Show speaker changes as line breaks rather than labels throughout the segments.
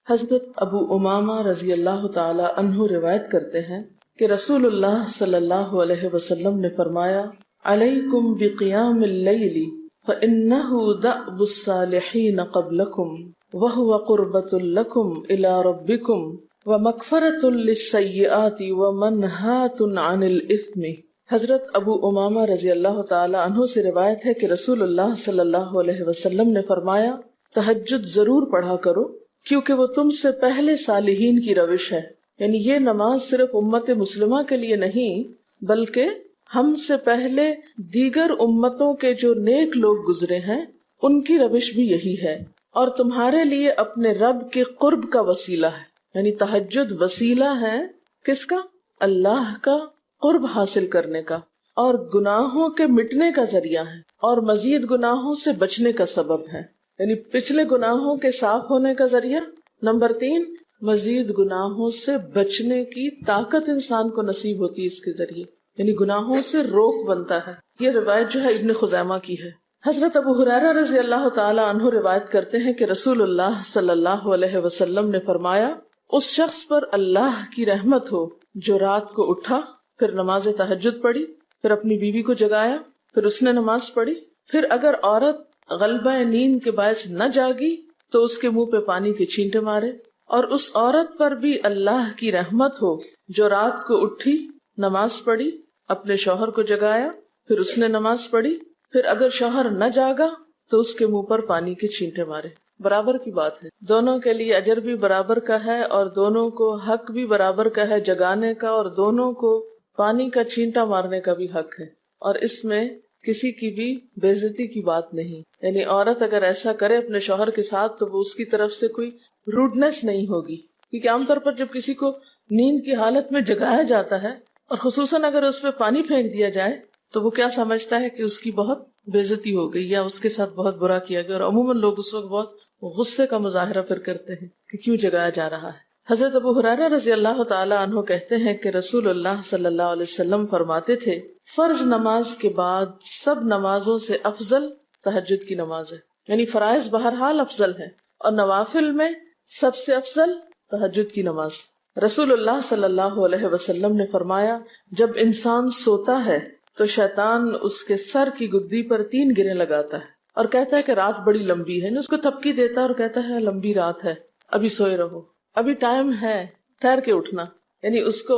حضرت ابو امامہ رضی اللہ تعالی عنہ روایت کرتے ہیں کہ رسول اللہ صلی اللہ علیہ وسلم نے فرمایا، علیکم بقیام اللیل فإنہ دأب الصالحین قبلکم وہو قربۃ لکم الی ربکم ومغفرۃ للسیئات ومنہاۃ عن الإثم۔ حضرت ابو امامہ رضی اللہ تعالی عنہ سے روایت ہے کہ رسول اللہ صلی اللہ علیہ وسلم نے فرمایا، تہجد ضرور پڑھا کرو کیونکہ وہ تم سے پہلے صالحین کی روش ہے۔ یعنی یہ نماز صرف امت مسلمہ کے لیے نہیں بلکہ ہم سے پہلے دیگر امتوں کے جو نیک لوگ گزرے ہیں ان کی روش بھی یہی ہے، اور تمہارے لیے اپنے رب کے قرب کا وسیلہ ہے۔ یعنی تہجد وسیلہ ہے کس کا؟ اللہ کا قرب حاصل کرنے کا، اور گناہوں کے مٹنے کا ذریعہ ہے، اور مزید گناہوں سے بچنے کا سبب ہے۔ یعنی پچھلے گناہوں کے صاف ہونے کا ذریعہ، نمبر 3 مزید گناہوں سے بچنے کی طاقت انسان کو نصیب ہوتی ہے اس کے ذریعے، یعنی گناہوں سے روک بنتا ہے۔ یہ روایت جو ہے ابن خزیمہ کی ہے۔ حضرت ابو ہریرہ رضی اللہ تعالی عنہ روایت کرتے ہیں کہ رسول اللہ صلی اللہ علیہ وسلم نے فرمایا، اس شخص پر اللہ کی رحمت ہو جو رات کو اٹھا، پھر نماز تہجد پڑھی، پھر اپنی بیوی کو جگایا، پھر اس نے نماز پڑھی، پھر اگر عورت غلبہ نیند کے باعث نہ جاگی تو اس کے منہ پہ پانی کے چھینٹے مارے، اور اس عورت پر بھی اللہ کی رحمت ہو جو رات کو اٹھی، نماز پڑھی، اپنے شوہر کو جگایا، پھر اس نے نماز پڑھی، پھر اگر شوہر نہ جاگا تو اس کے منہ پر پانی کے چھینٹے مارے۔ برابر کی بات ہے، دونوں کے لیے اجر بھی برابر کا ہے، اور دونوں کو حق بھی برابر کا ہے جگانے کا، اور دونوں کو پانی کا چھینٹا مارنے کا بھی حق ہے، اور اس میں کسی کی بھی بے عزتی کی بات نہیں۔ یعنی عورت اگر ایسا کرے اپنے شوہر کے ساتھ تو وہ اس کی طرف سے کوئی روڈنس نہیں ہوگی، کیونکہ عام طور پر جب کسی کو نیند کی حالت میں جگایا جاتا ہے اور خصوصاً اگر اس پہ پانی پھینک دیا جائے تو وہ کیا سمجھتا ہے کہ اس کی بہت بے عزتی ہو گئی یا اس کے ساتھ بہت برا کیا گیا، اور عموماً لوگ اس وقت بہت غصے کا مظاہرہ پھر کرتے ہیں کہ کیوں جگایا جا رہا ہے۔ حضرت ابو ہریرہ رضی اللہ تعالی عنہ کہتے ہیں کہ رسول اللہ صلی اللہ علیہ وسلم فرماتے تھے، فرض نماز کے بعد سب نمازوں سے افضل تہجد کی نماز ہے۔ یعنی فرائض بہرحال افضل ہے، اور نوافل میں سب سے افضل تہجد کی نماز۔ رسول اللہ صلی اللہ علیہ وسلم نے فرمایا، جب انسان سوتا ہے تو شیطان اس کے سر کی گدی پر 3 گریں لگاتا ہے اور کہتا ہے کہ رات بڑی لمبی ہے، اس کو تھپکی دیتا ہے اور کہتا ہے لمبی رات ہے، ابھی سوئے رہو، ابھی ٹائم ہے، ٹھہر کے اٹھنا، یعنی اس کو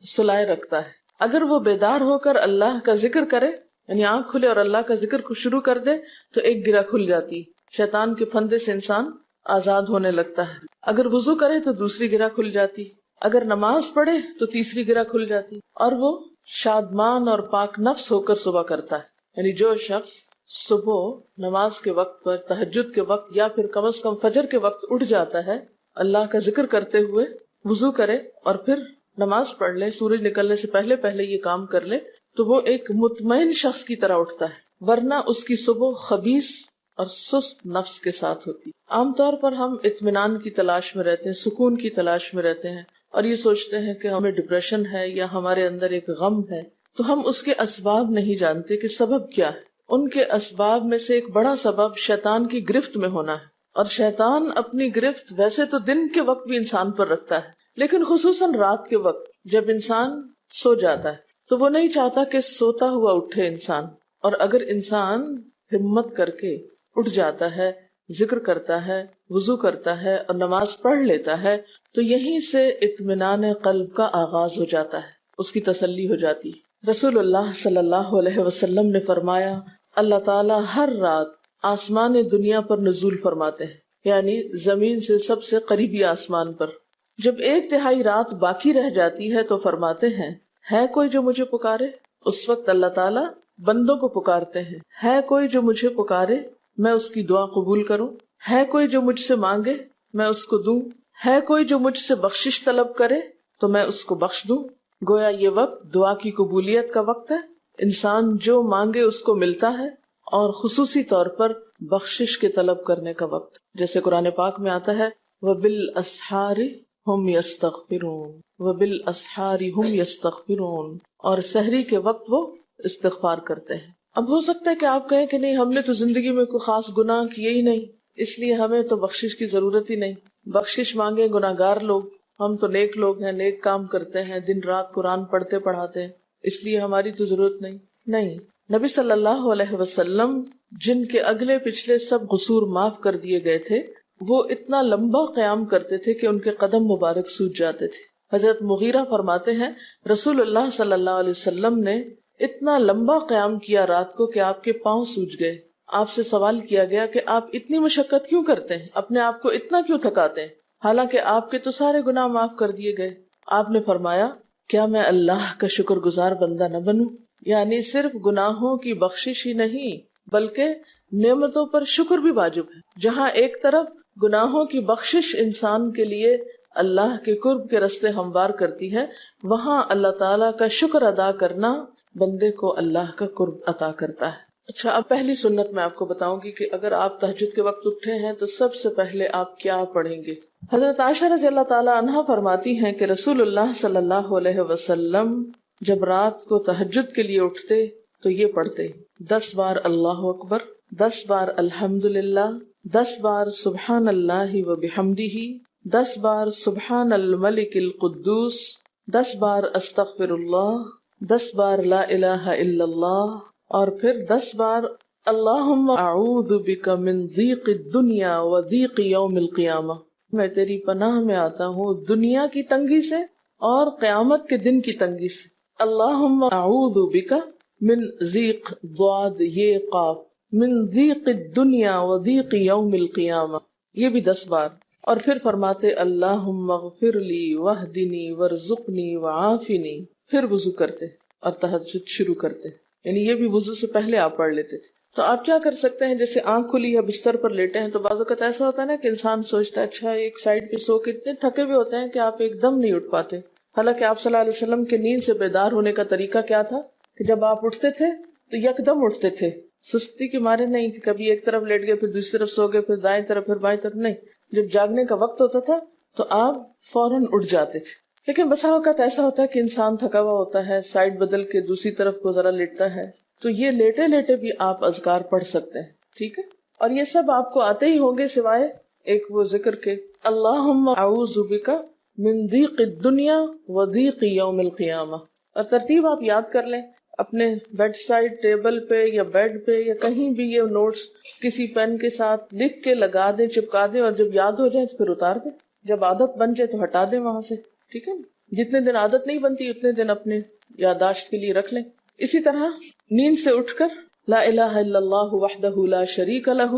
سلائے رکھتا ہے۔ اگر وہ بیدار ہو کر اللہ کا ذکر کرے، یعنی آنکھ کھلے اور اللہ کا ذکر کو شروع کر دے تو ایک گرہ کھل جاتی، شیطان کے پھندے سے انسان آزاد ہونے لگتا ہے۔ اگر وضو کرے تو دوسری گرہ کھل جاتی، اگر نماز پڑھے تو تیسری گرہ کھل جاتی، اور وہ شادمان اور پاک نفس ہو کر صبح کرتا ہے۔ یعنی جو شخص صبح نماز کے وقت پر، تہجد کے وقت، یا پھر کم از کم فجر کے وقت اٹھ جاتا ہے، اللہ کا ذکر کرتے ہوئے وضو کرے اور پھر نماز پڑھ لے، سورج نکلنے سے پہلے پہلے یہ کام کر لے، تو وہ ایک مطمئن شخص کی طرح اٹھتا ہے، ورنہ اس کی صبح خبیث اور سست نفس کے ساتھ ہوتی۔ عام طور پر ہم اطمینان کی تلاش میں رہتے ہیں، سکون کی تلاش میں رہتے ہیں، اور یہ سوچتے ہیں کہ ہمیں ڈپریشن ہے یا ہمارے اندر ایک غم ہے، تو ہم اس کے اسباب نہیں جانتے کہ سبب کیا ہے۔ ان کے اسباب میں سے ایک بڑا سبب شیطان کی گرفت میں ہونا ہے، اور شیطان اپنی گرفت ویسے تو دن کے وقت بھی انسان پر رکھتا ہے، لیکن خصوصاً رات کے وقت جب انسان سو جاتا ہے تو وہ نہیں چاہتا کہ سوتا ہوا اٹھے انسان، اور اگر انسان ہمت کر کے اٹھ جاتا ہے، ذکر کرتا ہے، وضو کرتا ہے اور نماز پڑھ لیتا ہے تو یہیں سے اطمینان قلب کا آغاز ہو جاتا ہے، اس کی تسلی ہو جاتی۔ رسول اللہ صلی اللہ علیہ وسلم نے فرمایا، اللہ تعالیٰ ہر رات آسمان دنیا پر نزول فرماتے ہیں، یعنی زمین سے سب سے قریبی آسمان پر۔ جب 1/3 رات باقی رہ جاتی ہے تو فرماتے ہیں، ہے کوئی جو مجھے پکارے؟ اس وقت اللہ تعالیٰ بندوں کو پکارتے ہیں، ہے کوئی جو مجھے پکارے میں اس کی دعا قبول کروں، ہے کوئی جو مجھ سے مانگے میں اس کو دوں، ہے کوئی جو مجھ سے بخشش طلب کرے تو میں اس کو بخش دوں۔ گویا یہ وقت دعا کی قبولیت کا وقت ہے، انسان جو مانگے اس کو ملتا ہے، اور خصوصی طور پر بخشش کے طلب کرنے کا وقت، جیسے قرآن پاک میں آتا ہے وَبِالْأَسْحَارِ هُمْ يَسْتَغْفِرُونَ وَبِالْأَسْحَارِ هُمْ يَسْتَغْفِرُونَ، اور سحری کے وقت وہ استغفار کرتے ہیں۔ اب ہو سکتا ہے کہ آپ کہیں کہ نہیں، ہم نے تو زندگی میں کوئی خاص گناہ کیے ہی نہیں، اس لیے ہمیں تو بخشش کی ضرورت ہی نہیں. بخشش مانگے گناہگار لوگ، ہم تو نیک لوگ ہیں، نیک کام کرتے ہیں، دن رات قرآن پڑھتے پڑھاتے ہیں، اس لیے ہماری تو ضرورت نہیں. نبی صلی اللہ علیہ وسلم جن کے اگلے پچھلے سب قصور معاف کر دیے گئے تھے، وہ اتنا لمبا قیام کرتے تھے کہ ان کے قدم مبارک سوج جاتے تھے. حضرت مغیرہ فرماتے ہیں رسول اللہ صلی اللہ علیہ وسلم نے اتنا لمبا قیام کیا رات کو کہ آپ کے پاؤں سوج گئے. آپ سے سوال کیا گیا کہ آپ اتنی مشقت کیوں کرتے ہیں، اپنے آپ کو اتنا کیوں تھکاتے ہیں، حالانکہ آپ کے تو سارے گناہ معاف کر دیے گئے. آپ نے فرمایا کیا میں اللہ کا شکر گزار بندہ نہ بنوں؟ یعنی صرف گناہوں کی بخشش ہی نہیں بلکہ نعمتوں پر شکر بھی واجب ہے. جہاں ایک طرف گناہوں کی بخشش انسان کے لیے اللہ کے قرب کے راستے ہموار کرتی ہے، وہاں اللہ تعالیٰ کا شکر ادا کرنا بندے کو اللہ کا قرب عطا کرتا ہے. اچھا، اب پہلی سنت میں آپ کو بتاؤں گی کہ اگر آپ تہجد کے وقت اٹھے ہیں تو سب سے پہلے آپ کیا پڑھیں گے. حضرت عائشہ رضی اللہ تعالیٰ عنہا فرماتی ہیں کہ رسول اللہ صلی اللہ علیہ وسلم جب رات کو تہجد کے لیے اٹھتے تو یہ پڑھتے 10 بار اللہ اکبر، 10 بار الحمدللہ، 10 بار سبحان اللہ و بحمدہ، 10 بار سبحان الملک القدوس، 10 بار استغفر اللہ، 10 بار لا الہ الا اللہ، اور پھر 10 بار اللہم اعوذ بک من ضیق الدنیا و ضیق یوم القیامہ. میں تیری پناہ میں آتا ہوں دنیا کی تنگی سے اور قیامت کے دن کی تنگی سے. اللہم اعوذ بک من ضیق ضاد یہ قاف من ضیق الدنیا و ضیق یوم القیامہ، یہ بھی 10 بار. اور پھر فرماتے اللہم اغفر لی واہدنی وارزقنی وعافنی. پھر وضو کرتے اور تہجد شروع کرتے، یعنی یہ بھی وضو سے پہلے آپ پڑھ لیتے تھے. تو آپ کیا کر سکتے ہیں، جیسے آنکھ کھلی یا بستر پر لیٹے ہیں تو بعض اوقات ایسا ہوتا ہے نا کہ انسان سوچتا ہے اچھا ایک سائڈ پہ سو کے اتنے تھکے ہوئے ہوتے ہیں کہ آپ ایک دم نہیں اٹھ پاتے. حالانکہ آپ صلی اللہ علیہ وسلم کے نیند سے بیدار ہونے کا طریقہ کیا تھا کہ جب آپ اٹھتے تھے تو یکدم اٹھتے تھے، سستی کے مارے نہیں کہ کبھی ایک طرف لیٹ گئے پھر دوسری طرف سو گئے پھر دائیں طرف پھر بائیں طرف، نہیں. جب جاگنے کا وقت ہوتا تھا تو آپ فوراً اٹھ جاتے تھے. لیکن بسا اوقات ایسا ہوتا ہے کہ انسان تھکا ہوا ہوتا ہے، سائڈ بدل کے دوسری طرف کو ذرا لیٹتا ہے، تو یہ لیٹے لیٹے بھی آپ اذکار پڑھ سکتے ہیں. ٹھیک ہے، اور یہ سب آپ کو آتے ہی ہوں گے سوائے ایک وہ ذکر کے اللہم اعوذ بک من ضیق الدنیا و ضیق یوم القیامہ. اور ترتیب آپ یاد کر لیں اپنے بیڈ سائڈ ٹیبل پہ یا بیڈ پہ یا کہیں بھی، یہ نوٹس کسی پین کے ساتھ لکھ کے لگا دیں، چپکا دیں، اور جب یاد ہو جائے تو پھر اتار دیں. جب عادت بن جائے تو ہٹا دیں وہاں سے. ٹھیک ہے، جتنے دن عادت نہیں بنتی اتنے دن اپنے یادداشت کے لیے رکھ لیں. اسی طرح نیند سے اٹھ کر لا الہ الا اللہ وحدہ لا شریک لہ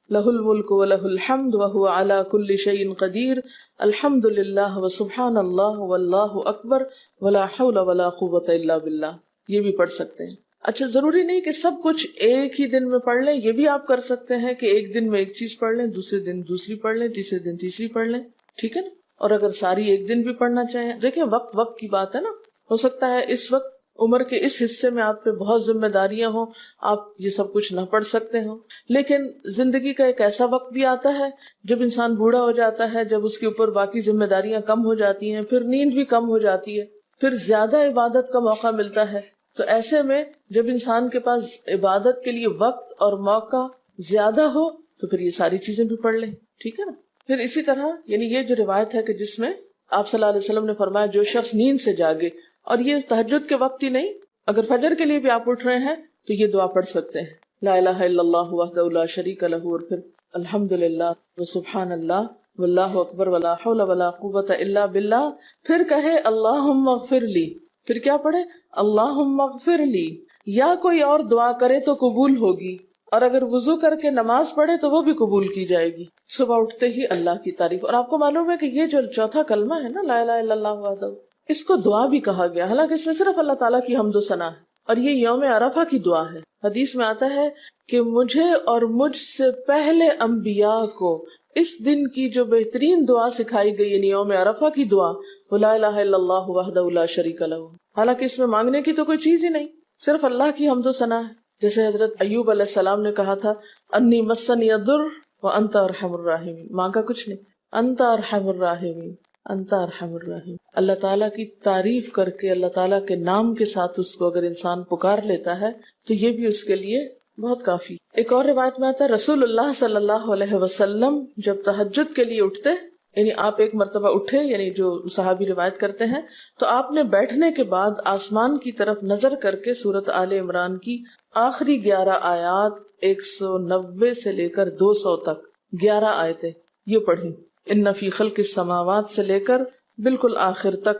لہ الملک ولہ الحمد وہو علی کل شیء قدیر الحمد للہ وسبحان اللہ واللہ اکبر ولا حول ولا قوۃ الا باللہ. یہ بھی پڑھ سکتے ہیں. اچھا، ضروری نہیں کہ سب کچھ ایک ہی دن میں پڑھ لیں، یہ بھی آپ کر سکتے ہیں کہ ایک دن میں ایک چیز پڑھ لیں، دوسرے دن دوسری پڑھ لیں، تیسرے دن تیسری پڑھ لیں. ٹھیک ہے نا. اور اگر ساری ایک دن بھی پڑھنا چاہیں، دیکھیں وقت کی بات ہے نا. ہو سکتا ہے اس وقت عمر کے اس حصے میں آپ پہ بہت ذمہ داریاں ہوں، آپ یہ سب کچھ نہ پڑھ سکتے ہوں، لیکن زندگی کا ایک ایسا وقت بھی آتا ہے جب انسان بوڑھا ہو جاتا ہے، جب اس کے اوپر باقی ذمہ داریاں کم ہو جاتی ہیں، پھر نیند بھی کم ہو جاتی ہے، پھر زیادہ عبادت کا موقع ملتا ہے. تو ایسے میں جب انسان کے پاس عبادت کے لیے وقت اور موقع زیادہ ہو تو پھر یہ ساری چیزیں بھی پڑھ لیں. ٹھیک ہے نا. پھر اسی طرح یعنی یہ جو روایت ہے کہ جس میں آپ صلی اللہ علیہ وسلم نے فرمایا جو شخص نیند سے جاگے، اور یہ تہجد کے وقت ہی نہیں، اگر فجر کے لیے بھی آپ اٹھ رہے ہیں تو یہ دعا پڑھ سکتے ہیں لا الہ الا اللہ وحدہ لا شریک لہ، اور پھر الحمدللہ وسبحان اللہ واللہ اکبر ولا حول ولا قوۃ الا باللہ. پھر کہے اللہم اغفر لی، پھر کیا پڑھے اللہم اغفر لی. یا کوئی اور دعا کرے تو قبول ہوگی، اور اگر وضو کر کے نماز پڑھے تو وہ بھی قبول کی جائے گی. صبح اٹھتے ہی اللہ کی تعریف. اور آپ کو معلوم ہے کہ یہ جو چوتھا کلمہ ہے نا لا الہ الا اللہ وحدہ، اس کو دعا بھی کہا گیا، حالانکہ اس میں صرف اللہ تعالیٰ کی حمد و ثنا ہے، اور یہ یوم عرفہ کی دعا ہے. حدیث میں آتا ہے کہ مجھے اور مجھ سے پہلے انبیاء کو اس دن کی جو بہترین دعا سکھائی گئی یعنی یوم عرفہ کی دعا وہ لا الہ الا اللہ وحدہ لا شریک لہ. حالانکہ اس میں مانگنے کی تو کوئی چیز ہی نہیں، صرف اللہ کی حمد و ثنا ہے. جیسے حضرت ایوب علیہ السلام نے کہا تھا انی مسنی الضر وانت ارحم الراحمین، مانگا کچھ نہیں، انت ارحم الراحمین انت ارحم الراحمین. اللہ تعالیٰ کی تعریف کر کے اللہ تعالیٰ کے نام کے ساتھ اس کو اگر انسان پکار لیتا ہے تو یہ بھی اس کے لیے بہت کافی. ایک اور روایت میں آتا ہے رسول اللہ صلی اللہ علیہ وسلم جب تہجد کے لیے اٹھتے، یعنی آپ ایک مرتبہ اٹھے، یعنی جو صحابی روایت کرتے ہیں، تو آپ نے بیٹھنے کے بعد آسمان کی طرف نظر کر کے سورۃ آل عمران کی آخری 11 آیات 190 سے لے کر 200 تک 11 آیتیں یہ پڑھی، ان فی خلق السماوات سے لے کر بالکل آخر تک.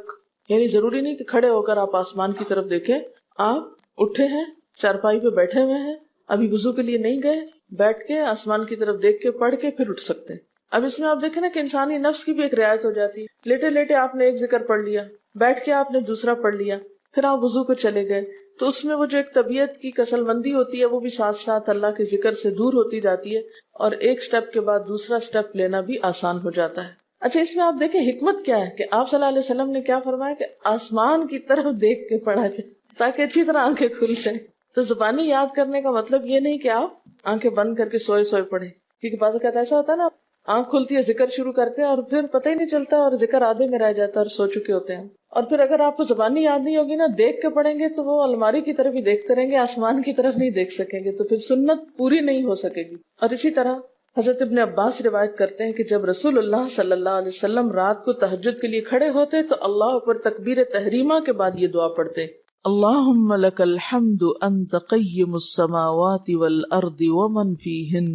یعنی ضروری نہیں کہ کھڑے ہو کر آپ آسمان کی طرف دیکھیں، آپ اٹھے ہیں، چارپائی پہ بیٹھے ہوئے ہیں، ابھی وضو کے لیے نہیں گئے، بیٹھ کے آسمان کی طرف دیکھ کے پڑھ کے پھر اٹھ سکتے ہیں. اب اس میں آپ دیکھیں نا کہ انسانی نفس کی بھی ایک رعایت ہو جاتی ہے. لیٹے لیٹے آپ نے ایک ذکر پڑھ لیا، بیٹھ کے آپ نے دوسرا پڑھ لیا، پھر آپ وضو کو چلے گئے، تو اس میں وہ جو ایک طبیعت کی کسل مندی ہوتی ہے وہ بھی ساتھ ساتھ اللہ کے ذکر سے دور ہوتی جاتی ہے، اور ایک سٹیپ کے بعد دوسرا سٹیپ لینا بھی آسان ہو جاتا ہے. اچھا، اس میں آپ دیکھیں حکمت کیا ہے کہ آپ صلی اللہ علیہ وسلم نے کیا فرمایا کہ آسمان کی طرف دیکھ کے پڑھا جائے تاکہ اچھی طرح آنکھیں کھل جائیں. تو زبانی یاد کرنے کا مطلب یہ نہیں کہ آپ آنکھیں بند کر کے سوئے سوئے پڑھیں، کیونکہ بعض اوقات ایسا ہوتا ہے نا، آنکھ کھلتی ہے، ذکر شروع کرتے ہیں اور پھر پتہ ہی نہیں چلتا اور ذکر آدھے میں رہ جاتا ہے اور سو چکے ہوتے ہیں. اور پھر اگر آپ کو زبانی یاد نہیں ہوگی نا، دیکھ کے پڑھیں گے تو وہ الماری کی طرف ہی دیکھتے رہیں گے، آسمان کی طرف نہیں دیکھ سکیں گے، تو پھر سنت پوری نہیں ہو سکے گی. اور اسی طرح حضرت ابن عباس روایت کرتے ہیں کہ جب رسول اللہ صلی اللہ علیہ وسلم رات کو تہجد کے لیے کھڑے ہوتے تو اللہ پر تکبیر تحریمہ کے بعد یہ دعا پڑھتے: اللہم لک الحمد انت قیم السماوات والارض ومن فیہن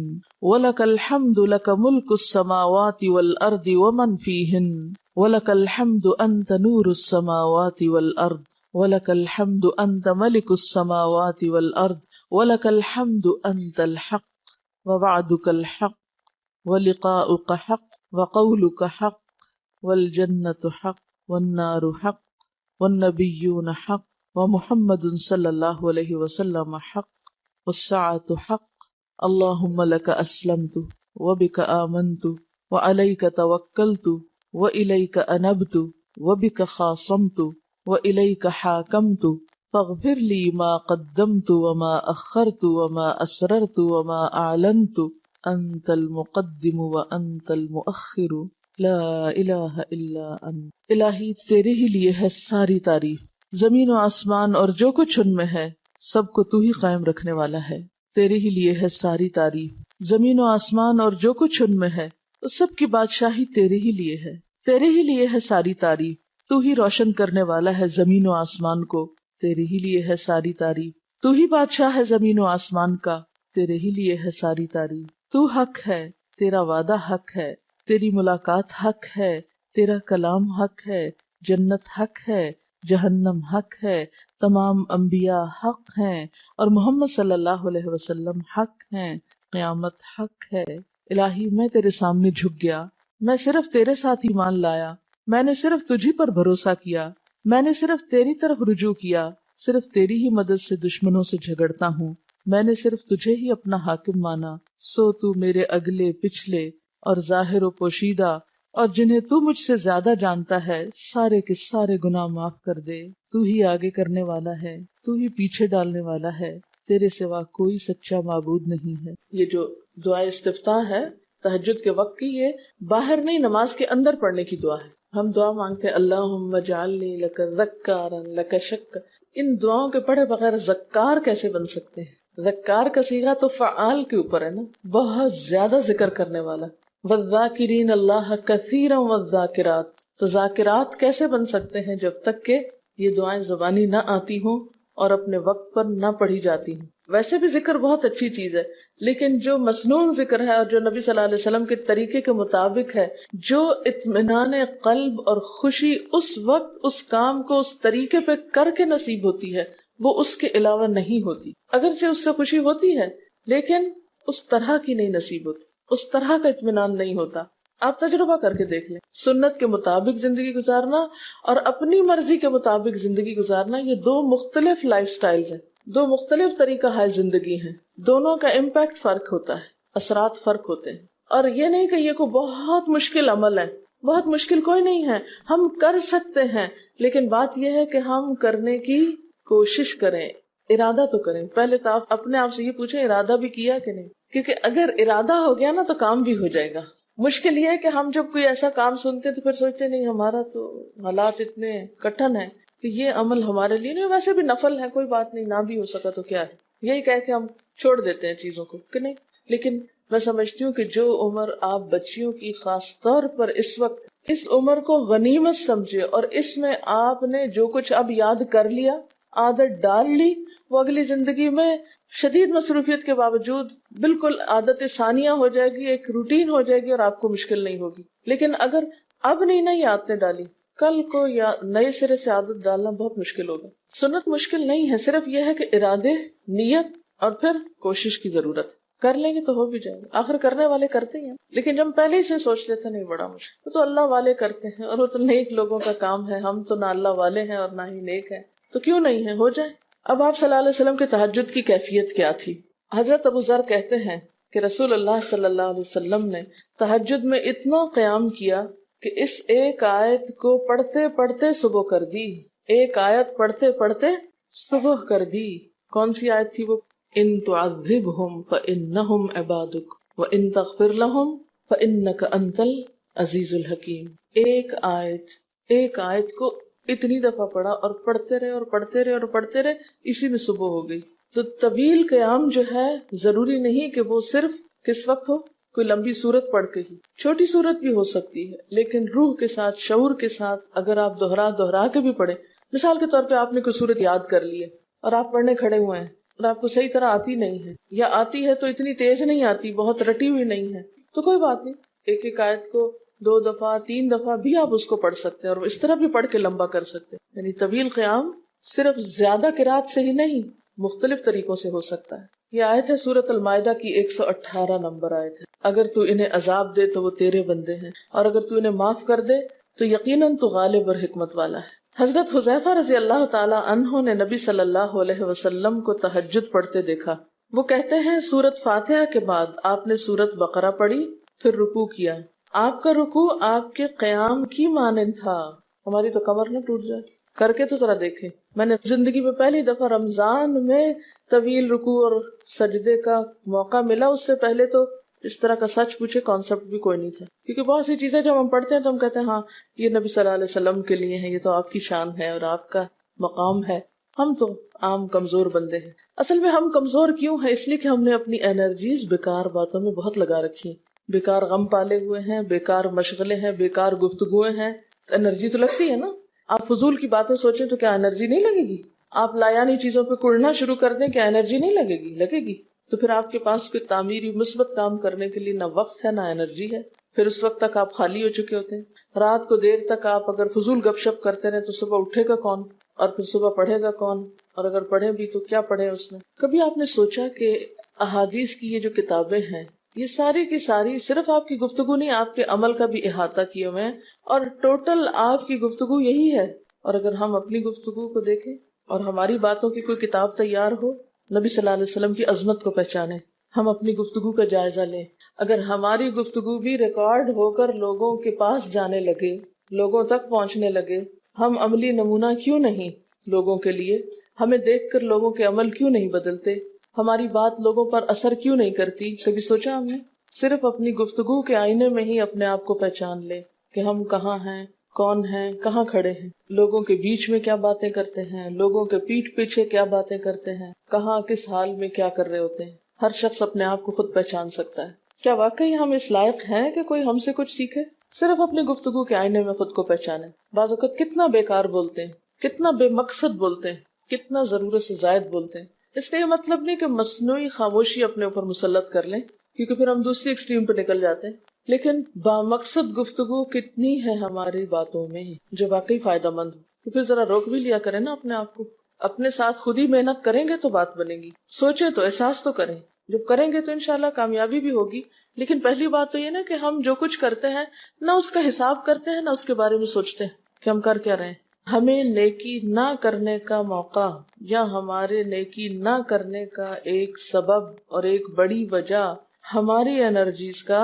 ولک الحمد لک ملک السماوات والارض ومن فیہن ولک الحمد انت نور السماوات والارض ولک الحمد انت ملک السماوات والارض ولک الحمد انت الحق ووعدك الحق ولقاؤك حق وقولك حق والجنة حق والنار حق والنبيون حق ومحمد صلی اللہ علیہ وسلم حق والساعة حق اللهم لك اسلمت وبك آمنت وعليك توكلت وإليك أنبت وبك خاصمت وإليك حاكمت فاغفر لي ما قدمت وما أخرت وما أسررت وما أعلنت أنت المقدم وأنت المؤخر لا الہ الا انت. الہی تیرے ہی لیے ہے ساری تعریف، زمین و آسمان اور جو کچھ ان میں ہے سب کو تو ہی قائم رکھنے والا ہے. تیرے ہی لیے ہے ساری تعریف، زمین و آسمان اور جو کچھ ان میں ہے اس سب کی بادشاہی تیرے ہی لیے ہے. تیرے ہی لیے ہے ساری تعریف، تو ہی روشن کرنے والا ہے زمین و آسمان کو. تیرے ہی لیے ہے ساری تعریف، تو ہی بادشاہ ہے زمین و آسمان کا. تیرے ہی لیے ہے ساری تعریف. تو حق ہے، تیرا وعدہ حق ہے، تیری ملاقات حق ہے، تیرا کلام حق ہے، جنت حق ہے، جہنم حق ہے، تمام انبیاء حق ہیں اور محمد صلی اللہ علیہ وسلم حق ہیں، قیامت حق ہے. الہی میں تیرے سامنے جھک گیا، میں صرف تیرے ساتھ ایمان لایا، میں نے صرف تجھی پر بھروسہ کیا، میں نے صرف تیری طرف رجوع کیا، صرف تیری ہی مدد سے دشمنوں سے جھگڑتا ہوں، میں نے صرف تجھے ہی اپنا حاکم مانا. سو تو میرے اگلے پچھلے اور ظاہر و پوشیدہ اور جنہیں تو مجھ سے زیادہ جانتا ہے سارے کے سارے گناہ معاف کر دے. تو ہی آگے کرنے والا ہے، تو ہی پیچھے ڈالنے والا ہے، تیرے سوا کوئی سچا معبود نہیں ہے. یہ جو دعا استفتاح ہے تہجد کے وقت کی، یہ باہر نہیں نماز کے اندر پڑھنے کی دعا ہے. ہم دعا مانگتے ہیں اللہم اجعلنی لک ذکارا لک شکارا. ان دعاؤں کے پڑھے بغیر ذکار کیسے بن سکتے ہیں؟ ذکار کا صیغہ تو فعال کے اوپر ہے نا، بہت زیادہ ذکر کرنے والا. والذاکرین اللہ کثیرا والذاکرات. تو ذاکرات کیسے بن سکتے ہیں جب تک کہ یہ دعائیں زبانی نہ آتی ہوں اور اپنے وقت پر نہ پڑھی جاتی ہوں. ویسے بھی ذکر بہت اچھی چیز ہے، لیکن جو مسنون ذکر ہے اور جو نبی صلی اللہ علیہ وسلم کے طریقے کے مطابق ہے، جو اطمینان قلب اور خوشی اس وقت اس کام کو اس طریقے پہ کر کے نصیب ہوتی ہے، وہ اس کے علاوہ نہیں ہوتی. اگرچہ اس سے خوشی ہوتی ہے لیکن اس طرح کی نہیں نصیب ہوتی، اس طرح کا اطمینان نہیں ہوتا. آپ تجربہ کر کے دیکھ لیں، سنت کے مطابق زندگی گزارنا اور اپنی مرضی کے مطابق زندگی گزارنا، یہ دو مختلف لائف سٹائلز ہیں، دو مختلف طریقہ ہے زندگی ہیں. دونوں کا امپیکٹ فرق ہوتا ہے، اثرات فرق ہوتے ہیں. اور یہ نہیں کہ یہ کوئی بہت مشکل عمل ہے، بہت مشکل کوئی نہیں ہے، ہم کر سکتے ہیں. لیکن بات یہ ہے کہ ہم کرنے کی کوشش کریں، ارادہ تو کریں. پہلے تو آپ اپنے آپ سے یہ پوچھیں ارادہ بھی کیا کہ نہیں، کیونکہ اگر ارادہ ہو گیا نا تو کام بھی ہو جائے گا. مشکل یہ ہے کہ ہم جب کوئی ایسا کام سنتے تو پھر سوچتے نہیں ہمارا تو حالات اتنے کٹھن ہیں کہ یہ عمل ہمارے لیے نہیں. ویسے بھی نفل ہے، کوئی بات نہیں، نہ بھی ہو سکا تو کیا ہے. یہی کہہ کے ہم چھوڑ دیتے ہیں چیزوں کو کہ نہیں. لیکن میں سمجھتی ہوں کہ جو عمر آپ بچیوں کی خاص طور پر اس وقت اس عمر کو غنیمت سمجھے اور اس میں آپ نے جو کچھ اب یاد کر لیا، عادت ڈال لی، وہ اگلی زندگی میں شدید مصروفیت کے باوجود بالکل عادت ثانیہ ہو جائے گی، ایک روٹین ہو جائے گی اور آپ کو مشکل نہیں ہوگی. لیکن اگر اب نہیں عادتیں ڈالی، کل کو یا نئے سرے سے عادت ڈالنا بہت مشکل ہوگا. سنت مشکل نہیں ہے، صرف یہ ہے کہ ارادے، نیت اور پھر کوشش کی ضرورت. کر لیں گے تو ہو بھی جائے گا، آخر کرنے والے کرتے ہیں. لیکن جب پہلے ہی سے سوچ لیتے نہیں بڑا مشکل، وہ تو اللہ والے کرتے ہیں اور وہ تو نیک لوگوں کا کام ہے، ہم تو نہ اللہ والے ہیں اور نہ ہی نیک ہیں، تو کیوں نہیں ہے، ہو جائے. اب آپ صلی اللہ علیہ وسلم کے تہجد کی کیفیت کیا تھی؟ حضرت ابو ذر کہتے ہیں کہ رسول اللہ صلی اللہ علیہ وسلم نے تہجد میں اتنا قیام کیا کہ اس ایک آیت کو پڑھتے پڑھتے صبح کر دی. ایک آیت پڑھتے پڑھتے صبح کر دی. کون سی آیت تھی وہ؟ ان تعذبہم فانہم عبادک وان تغفر لہم فانک انت العزیز الحکیم. ایک آیت کو اتنی دفعہ پڑھا اور پڑھتے رہے اور پڑھتے رہے اور پڑھتے رہے، اسی میں صبح ہو گئی. تو طویل قیام جو ہے ضروری نہیں کہ وہ صرف کس وقت ہو، کوئی لمبی سورت پڑھ کے ہی، چھوٹی سورت بھی ہو سکتی ہے، لیکن روح کے ساتھ، شعور کے ساتھ اگر آپ دوہرا کے بھی پڑھیں. مثال کے طور پہ آپ نے کوئی سورت یاد کر لی ہے اور آپ پڑھنے کھڑے ہوئے ہیں اور آپ کو صحیح طرح آتی نہیں ہے، یا آتی ہے تو اتنی تیز نہیں آتی، بہت رٹی ہوئی نہیں ہے، تو کوئی بات نہیں، ایک آیت کو 2 دفعہ 3 دفعہ بھی آپ اس کو پڑھ سکتے ہیں اور اس طرح بھی پڑھ کے لمبا کر سکتے ہیں. یعنی طویل قیام صرف زیادہ قرات سے ہی نہیں، مختلف طریقوں سے ہو سکتا ہے. یہ آیت ہے سورۃ المائدہ کی 118 نمبر آیت ہے. اگر تو انہیں عذاب دے تو وہ تیرے بندے ہیں، اور اگر تو انہیں معاف کر دے تو یقیناً تو غالب اور حکمت والا ہے. حضرت حذیفہ رضی اللہ تعالی عنہ نے نبی صلی اللہ علیہ وسلم کو تہجد پڑھتے دیکھا. وہ کہتے ہیں سورۃ فاتحہ کے بعد آپ نے سورۃ بقرہ پڑھی، پھر رکوع کیا. آپ کا رکوع آپ کے قیام کی مانند تھا. ہماری تو کمر نہ ٹوٹ جائے. کر کے تو ذرا دیکھیں. میں نے زندگی میں پہلی دفعہ رمضان میں طویل رکوع اور سجدے کا موقع ملا. اس سے پہلے تو اس طرح کا سچ پوچھے کانسیپٹ بھی کوئی نہیں تھا، کیونکہ بہت سی چیزیں جب ہم پڑھتے ہیں تو ہم کہتے ہیں ہاں یہ نبی صلی اللہ علیہ وسلم کے لیے ہے، یہ تو آپ کی شان ہے اور آپ کا مقام ہے. ہم تو عام کمزور بندے ہیں. اصل میں ہم کمزور کیوں ہیں؟ اس لیے کہ ہم نے اپنی انرجیز بیکار باتوں میں بہت لگا رکھی، بیکار غم پالے ہوئے ہیں، بیکار مشغلے ہیں، بیکار گفتگویں ہیں. انرجی تو لگتی ہے نا. آپ فضول کی باتیں سوچیں تو کیا انرجی نہیں لگے گی؟ آپ لایانی چیزوں پہ کڑنا شروع کر دیں، کیا انرجی نہیں لگے گی؟ لگے گی. تو پھر آپ کے پاس کوئی تعمیری مثبت کام کرنے کے لیے نہ وقت ہے نہ انرجی ہے. پھر اس وقت تک آپ خالی ہو چکے ہوتے ہیں. رات کو دیر تک آپ اگر فضول گپ شپ کرتے رہے تو صبح اٹھے گا کون اور پھر صبح پڑھے گا کون؟ اور اگر پڑھے بھی تو کیا پڑھے اس میں؟ کبھی آپ نے سوچا کہ احادیث کی یہ جو کتابیں ہیں یہ ساری کی ساری صرف آپ کی گفتگو نہیں، آپ کے عمل کا بھی احاطہ کیے ہوئے ہیں، اور ٹوٹل آپ کی گفتگو یہی ہے. اور اگر ہم اپنی گفتگو کو دیکھیں اور ہماری باتوں کی کوئی کتاب تیار ہو، نبی صلی اللہ علیہ وسلم کی عظمت کو پہچانے، ہم اپنی گفتگو کا جائزہ لیں. اگر ہماری گفتگو بھی ریکارڈ ہو کر لوگوں کے پاس جانے لگے، لوگوں تک پہنچنے لگے، ہم عملی نمونہ کیوں نہیں لوگوں کے لیے؟ ہمیں دیکھ کر لوگوں کے عمل کیوں نہیں بدلتے؟ ہماری بات لوگوں پر اثر کیوں نہیں کرتی؟ کبھی سوچا ہم نے؟ صرف اپنی گفتگو کے آئینے میں ہی اپنے آپ کو پہچان لے کہ ہم کہاں ہیں، کون ہیں، کہاں کھڑے ہیں، لوگوں کے بیچ میں کیا باتیں کرتے ہیں، لوگوں کے پیٹھ پیچھے کیا باتیں کرتے ہیں، کہاں کس حال میں کیا کر رہے ہوتے ہیں. ہر شخص اپنے آپ کو خود پہچان سکتا ہے. کیا واقعی ہم اس لائق ہیں کہ کوئی ہم سے کچھ سیکھے؟ صرف اپنی گفتگو کے آئینے میں خود کو پہچانے. بعض اوقات کتنا بیکار بولتے ہیں، کتنا بے مقصد بولتے ہیں، کتنا ضرورت سے زائد بولتے ہیں. اس کا یہ مطلب نہیں کہ مصنوعی خاموشی اپنے اوپر مسلط کر لیں، کیونکہ پھر ہم دوسری ایکسٹریم پہ نکل جاتے ہیں. لیکن بامقصد گفتگو کتنی ہے ہماری باتوں میں جو واقعی فائدہ مند ہو، تو پھر ذرا روک بھی لیا کریں نا اپنے آپ کو. اپنے ساتھ خود ہی محنت کریں گے تو بات بنے گی. سوچیں تو احساس تو کریں. جب کریں گے تو انشاءاللہ کامیابی بھی ہوگی. لیکن پہلی بات تو یہ نا کہ ہم جو کچھ کرتے ہیں نہ اس کا حساب کرتے ہیں، نہ اس کے بارے میں سوچتے ہیں کہ ہم کر کیا رہے ہیں. ہمیں نیکی نہ کرنے کا موقع یا ہمارے نیکی نہ کرنے کا ایک سبب اور ایک بڑی وجہ ہماری انرجیز کا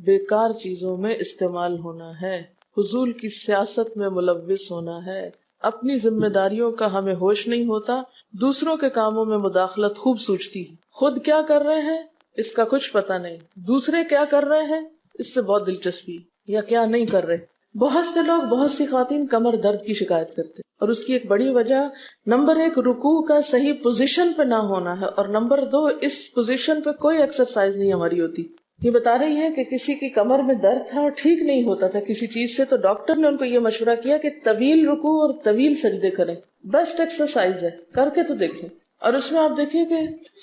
بیکار چیزوں میں استعمال ہونا ہے، فضول کی سیاست میں ملوث ہونا ہے. اپنی ذمہ داریوں کا ہمیں ہوش نہیں ہوتا، دوسروں کے کاموں میں مداخلت خوب سوچتی ہے. خود کیا کر رہے ہیں اس کا کچھ پتہ نہیں، دوسرے کیا کر رہے ہیں اس سے بہت دلچسپی، یا کیا نہیں کر رہے بہت سے لوگ، بہت سی خواتین کمر درد کی شکایت کرتے ہیں، اور اس کی ایک بڑی وجہ نمبر 1 رکوع کا صحیح پوزیشن پہ نہ ہونا ہے، اور نمبر 2 اس پوزیشن پہ کوئی ایکسرسائز نہیں ہماری ہوتی. یہ بتا رہی ہے کہ کسی کی کمر میں درد تھا اور ٹھیک نہیں ہوتا تھا کسی چیز سے، تو ڈاکٹر نے ان کو یہ مشورہ کیا کہ طویل رکوع اور طویل سجدے کریں، بیسٹ ایکسرسائز ہے، کر کے تو دیکھیں. اور اس میں آپ دیکھیں کہ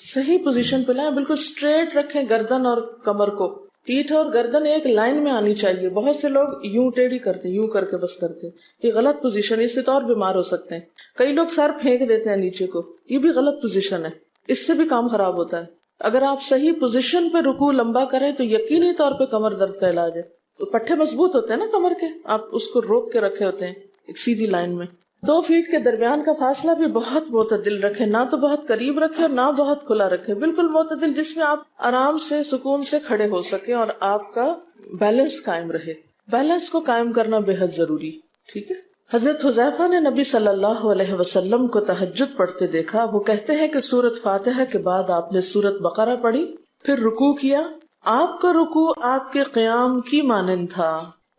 صحیح پوزیشن پہ لائیں، بالکل اسٹریٹ رکھیں گردن اور کمر کو، پیٹھ اور گردن ایک لائن میں آنی چاہیے. بہت سے لوگ یوں ٹیڑھی کرتے ہیں، یوں کر کے بس کرتے ہیں، یہ غلط پوزیشن ہے، اس سے تو اور بیمار ہو سکتے ہیں. کئی لوگ سر پھینک دیتے ہیں نیچے کو، یہ بھی غلط پوزیشن ہے، اس سے بھی کام خراب ہوتا ہے. اگر آپ صحیح پوزیشن پہ رکوع لمبا کریں تو یقینی طور پہ کمر درد کا علاج ہے. تو پٹھے مضبوط ہوتے ہیں نا کمر کے، آپ اس کو روک کے رکھے ہوتے ہیں ایک سیدھی لائن میں. 2 فیٹ کے درمیان کا فاصلہ بھی بہت معتدل رکھیں، نہ تو بہت قریب رکھیں اور نہ بہت کھلا رکھیں، بالکل معتدل، جس میں آپ آرام سے سکون سے کھڑے ہو سکیں اور آپ کا بیلنس قائم رہے. بیلنس کو قائم کرنا بے حد ضروری. ٹھیک ہے. حضرت حذیفہ نے نبی صلی اللہ علیہ وسلم کو تہجد پڑھتے دیکھا. وہ کہتے ہیں کہ سورۃ فاتحہ کے بعد آپ نے سورۃ بقرہ پڑھی، پھر رکوع کیا. آپ کا رکوع آپ کے قیام کی مانند تھا،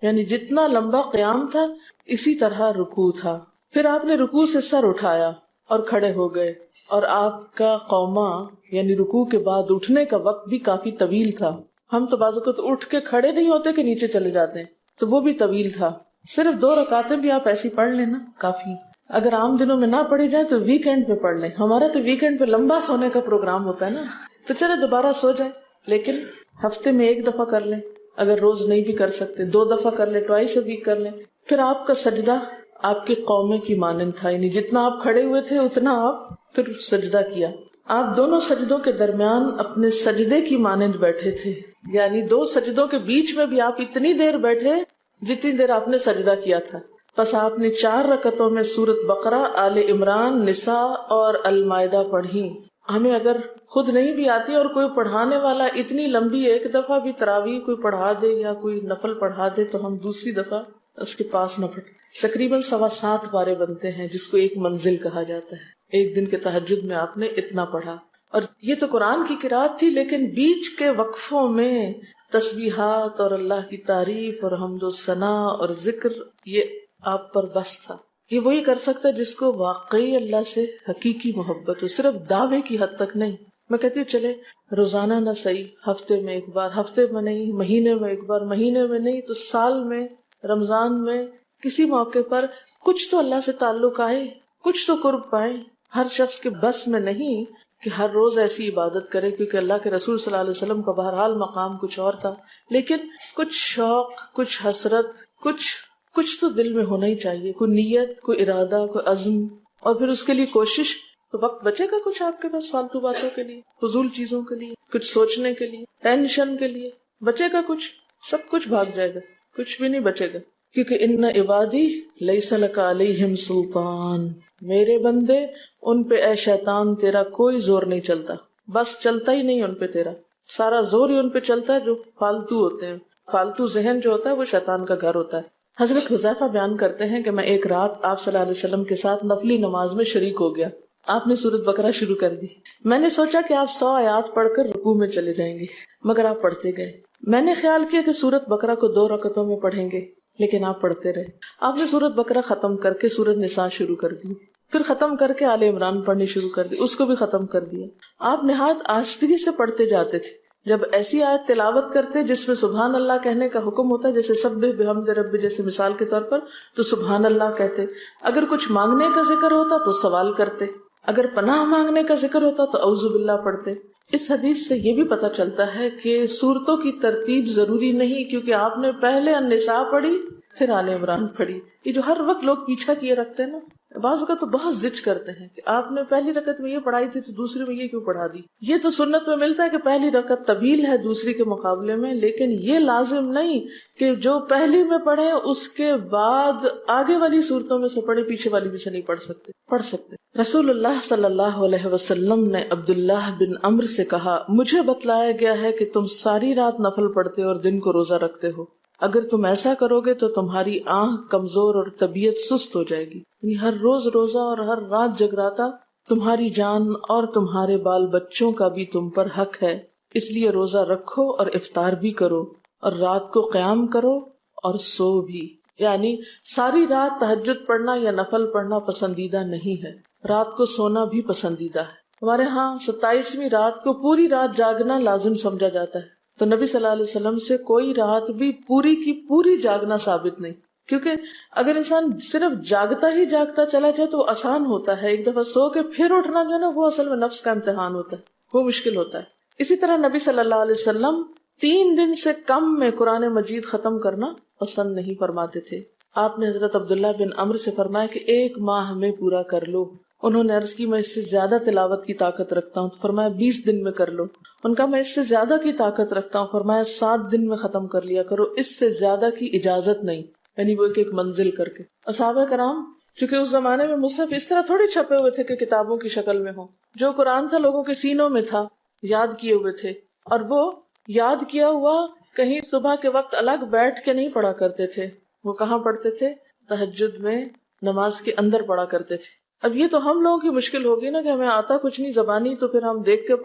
یعنی جتنا لمبا قیام تھا اسی طرح رکوع تھا. پھر آپ نے رکوع سے سر اٹھایا اور کھڑے ہو گئے، اور آپ کا قوما یعنی رکوع کے بعد اٹھنے کا وقت بھی کافی طویل تھا. ہم تو بعض اوقات اٹھ کے کھڑے نہیں ہوتے کہ نیچے چلے جاتے ہیں، تو وہ بھی طویل تھا. صرف 2 رکعتیں بھی آپ ایسی پڑھ لینا کافی. اگر عام دنوں میں نہ پڑھی جائے تو ویکینڈ پہ پڑھ لیں. ہمارا تو ویکینڈ پہ لمبا سونے کا پروگرام ہوتا ہے نا، تو چلے دوبارہ سو جائیں، لیکن ہفتے میں 1 دفعہ کر لیں. اگر روز نہیں بھی کر سکتے 2 دفعہ کر لیں، ٹوائس اے ویک کر لیں. پھر آپ کا سجدہ آپ کے قومے کی مانند تھا، یعنی جتنا آپ کھڑے ہوئے تھے اتنا آپ پھر سجدہ کیا. آپ دونوں سجدوں کے درمیان اپنے سجدے کی مانند بیٹھے تھے، یعنی 2 سجدوں کے بیچ میں بھی آپ اتنی دیر بیٹھے جتنی دیر آپ نے سجدہ کیا تھا. پس آپ نے 4 رکعتوں میں سورۃ بقرہ، آل عمران، نساء اور المائدہ پڑھی. ہمیں اگر خود نہیں بھی آتی اور کوئی پڑھانے والا اتنی لمبی ایک دفعہ بھی تراویح کوئی پڑھا دے یا کوئی نفل پڑھا دے تو ہم دوسری دفعہ اس کے پاس نہ پڑھیں. تقریباً 7.25 پارے بنتے ہیں، جس کو ایک منزل کہا جاتا ہے. ایک دن کے تہجد میں آپ نے اتنا پڑھا. اور یہ تو قرآن کی قرات تھی، لیکن بیچ کے وقفوں میں تسبیحات اور اللہ کی تعریف اور حمد و ثنا اور ذکر، یہ آپ پر بس تھا. یہ وہی کر سکتا ہے جس کو واقعی اللہ سے حقیقی محبت ہو، صرف دعوے کی حد تک نہیں. میں کہتی ہوں چلے روزانہ نہ صحیح، ہفتے میں 1 بار، ہفتے میں نہیں، مہینے میں 1 بار، مہینے میں نہیں تو سال میں، رمضان میں، کسی موقع پر کچھ تو اللہ سے تعلق آئے، کچھ تو قرب پائے. ہر شخص کے بس میں نہیں کہ ہر روز ایسی عبادت کرے، کیونکہ اللہ کے رسول صلی اللہ علیہ وسلم کا بہرحال مقام کچھ اور تھا. لیکن کچھ شوق، کچھ حسرت، کچھ تو دل میں ہونا ہی چاہیے، کوئی نیت، کوئی ارادہ، کوئی عزم، اور پھر اس کے لیے کوشش. تو وقت بچے گا کچھ آپ کے پاس فالتو باتوں کے لیے، فضول چیزوں کے لیے، کچھ سوچنے کے لیے، ٹینشن کے لیے بچے گا کچھ؟ سب کچھ بھاگ جائے گا، کچھ بھی نہیں بچے گا. کیونکہ ان عبادی لیس لک علیہم سلطان، میرے بندے ان پہ اے شیطان تیرا کوئی زور نہیں چلتا. بس چلتا ہی نہیں ان پہ، تیرا سارا زور ہی ان پہ چلتا ہے جو فالتو ہوتے ہیں. فالتو ذہن جو ہوتا ہے وہ شیطان کا گھر ہوتا ہے. حضرت حذیفہ بیان کرتے ہیں کہ میں ایک رات آپ صلی اللہ علیہ وسلم کے ساتھ نفلی نماز میں شریک ہو گیا. آپ نے سورۃ بقرہ شروع کر دی. میں نے سوچا کہ آپ 100 آیات پڑھ کر رکوع میں چلے جائیں گے، مگر آپ پڑھتے گئے. میں نے خیال کیا کہ سورۃ بقرہ کو 2 رکعتوں میں پڑھیں گے، لیکن آپ پڑھتے رہے. آپ نے سورۃ بقرہ ختم کر کے سورۃ نساء شروع کر دی، پھر ختم کر کے آل عمران پڑھنی شروع کر دی، اس کو بھی ختم کر دیا. آپ نہایت آہستگی سے پڑھتے جاتے تھے. جب ایسی آیت تلاوت کرتے جس میں سبحان اللہ کہنے کا حکم ہوتا ہے، جیسے سبح بحمد ربی جیسے مثال کے طور پر، تو سبحان اللہ کہتے. اگر کچھ مانگنے کا ذکر ہوتا تو سوال کرتے، اگر پناہ مانگنے کا ذکر ہوتا تو اعوذ باللہ پڑھتے. اس حدیث سے یہ بھی پتہ چلتا ہے کہ سورتوں کی ترتیب ضروری نہیں، کیونکہ آپ نے پہلے النساء پڑھی پھر آل عمران پڑھی. یہ جو ہر وقت لوگ پیچھا کیے رکھتے ہیں نا، بعض اوقات تو بہت ضد کرتے ہیں کہ آپ نے پہلی رکعت میں یہ پڑھائی تھی تو دوسری میں یہ کیوں پڑھا دی. یہ تو سنت میں ملتا ہے کہ پہلی رکعت طویل ہے دوسری کے مقابلے میں، لیکن یہ لازم نہیں کہ جو پہلی میں پڑھے اس کے بعد آگے والی صورتوں میں سے پڑھے، پیچھے والی بھی سے نہیں پڑھ سکتے. رسول اللہ صلی اللہ علیہ وسلم نے عبداللہ بن عمرو سے کہا، مجھے بتلایا گیا ہے کہ تم ساری رات نفل پڑھتے اور دن کو روزہ رکھتے ہو. اگر تم ایسا کرو گے تو تمہاری آنکھ کمزور اور طبیعت سست ہو جائے گی. یعنی ہر روز روزہ اور ہر رات جگراتا تمہاری جان اور تمہارے بال بچوں کا بھی تم پر حق ہے. اس لیے روزہ رکھو اور افطار بھی کرو، اور رات کو قیام کرو اور سو بھی. یعنی ساری رات تہجد پڑھنا یا نفل پڑھنا پسندیدہ نہیں ہے، رات کو سونا بھی پسندیدہ ہے۔ ہمارے ہاں 27ویں رات کو پوری رات جاگنا لازم سمجھا جاتا ہے، تو نبی صلی اللہ علیہ وسلم سے کوئی رات بھی پوری کی پوری جاگنا ثابت نہیں، کیونکہ اگر انسان صرف جاگتا ہی جاگتا چلا جائے تو وہ آسان ہوتا ہے، ایک دفعہ سو کے پھر اٹھنا جو ہے نا، وہ اصل میں نفس کا امتحان ہوتا ہے، وہ مشکل ہوتا ہے۔ اسی طرح نبی صلی اللہ علیہ وسلم 3 دن سے کم میں قرآن مجید ختم کرنا پسند نہیں فرماتے تھے۔ آپ نے حضرت عبداللہ بن عمرو سے فرمایا کہ 1 ماہ میں پورا کر لو۔ انہوں نے عرض کی میں اس سے زیادہ تلاوت کی طاقت رکھتا ہوں، تو فرمایا 20 دن میں کر لو۔ ان کا میں اس سے زیادہ کی طاقت رکھتا ہوں، فرمایا 7 دن میں ختم کر لیا کرو، اس سے زیادہ کی اجازت نہیں، یعنی وہ ایک منزل کر کے۔ صحابہ کرام چونکہ اس زمانے میں مصحف اس طرح تھوڑی چھپے ہوئے تھے کہ کتابوں کی شکل میں ہوں، جو قرآن تھا لوگوں کے سینوں میں تھا، یاد کیے ہوئے تھے، اور وہ یاد کیا ہوا کہیں صبح کے وقت الگ بیٹھ کے نہیں پڑھا کرتے تھے، وہ کہاں پڑھتے تھے؟ تہجد میں نماز کے اندر پڑھا کرتے تھے۔ اب یہ تو ہم لوگوں کی مشکل ہوگی نا کہ ہمیں آتا کچھ نہیں زبانی، تو پھر ہم دیکھ کے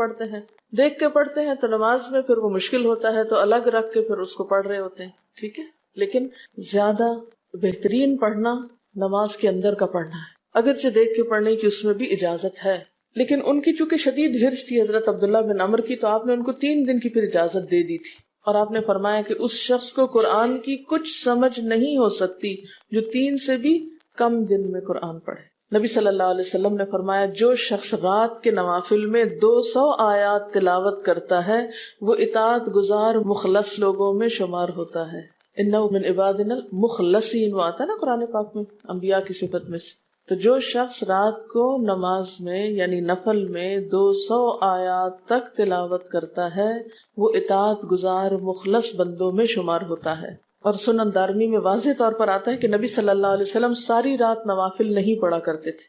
پڑھتے ہیں تو نماز میں پھر وہ مشکل ہوتا ہے، تو الگ رکھ کے پھر اس کو پڑھ رہے ہوتے ہیں، ٹھیک ہے۔ لیکن زیادہ بہترین پڑھنا نماز کے اندر کا پڑھنا ہے، اگرچہ دیکھ کے پڑھنے کی اس میں بھی اجازت ہے، لیکن ان کی چونکہ شدید حرص تھی حضرت عبداللہ بن عمرو کی، تو آپ نے ان کو 3 دن کی پھر اجازت دے دی تھی، اور آپ نے فرمایا کہ اس شخص کو قرآن کی کچھ سمجھ نہیں ہو سکتی جو 3 سے بھی کم دن میں قرآن پڑھے۔ نبی صلی اللہ علیہ وسلم نے فرمایا جو شخص رات کے نوافل میں 200 آیات تلاوت کرتا ہے وہ اطاعت گزار مخلص لوگوں میں شمار ہوتا ہے۔ انہ من عبادنا المخلصین، وہ آتا ہے نا قرآن پاک میں انبیاء کی صفت میں سے۔ تو جو شخص رات کو نماز میں یعنی نفل میں 200 آیات تک تلاوت کرتا ہے وہ اطاعت گزار مخلص بندوں میں شمار ہوتا ہے۔ اور سنن دارمی میں واضح طور پر آتا ہے کہ نبی صلی اللہ علیہ وسلم ساری رات نوافل نہیں پڑھا کرتے تھے،